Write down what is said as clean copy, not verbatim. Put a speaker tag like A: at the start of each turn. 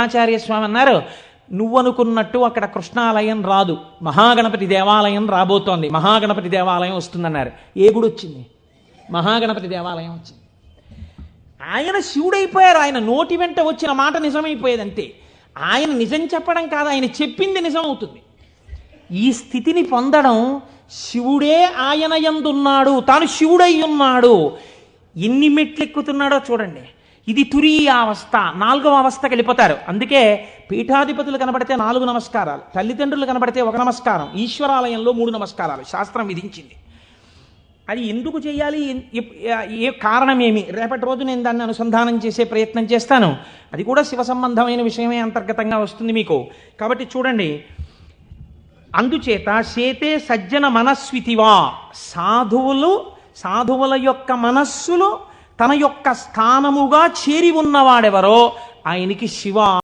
A: ఆచార్య స్వామి అన్నారు, నువ్వు అనుకున్నట్టు అక్కడ కృష్ణాలయం రాదు, మహాగణపతి దేవాలయం రాబోతోంది, మహాగణపతి దేవాలయం వస్తుందన్నారు. ఏ గుడి వచ్చింది? మహాగణపతి దేవాలయం వచ్చింది. ఆయన శివుడైపోయారు. ఆయన నోటి వెంట వచ్చిన మాట నిజమైపోయేది అంతే. ఆయన నిజం చెప్పడం కాదు, ఆయన చెప్పింది నిజం అవుతుంది. ఈ స్థితిని పొందడం, శివుడే ఆయన యందున్నాడు, తాను శివుడై ఉన్నాడు, ఎన్ని మెట్లెక్కుతున్నాడో చూడండి. ఇది తురీయ అవస్థ, 4వ అవస్థకి వెళ్ళిపోతారు. అందుకే పీఠాధిపతులు కనబడితే 4 నమస్కారాలు, తల్లిదండ్రులు కనబడితే 1 నమస్కారం, ఈశ్వరాలయంలో 3 నమస్కారాలు శాస్త్రం విధించింది. అది ఎందుకు చేయాలి, ఏ కారణం ఏమి, రేపటి రోజు నేను దాన్ని అనుసంధానం చేసే ప్రయత్నం చేస్తాను. అది కూడా శివ సంబంధమైన విషయమే అంతర్గతంగా వస్తుంది మీకు. కాబట్టి చూడండి, అందుచేత చేతే సజ్జన మనస్వితివా, సాధువుల యొక్క మనస్సులు తన యొక్క స్థానముగా చేరి ఉన్నవాడెవరో ఆయనకి శివ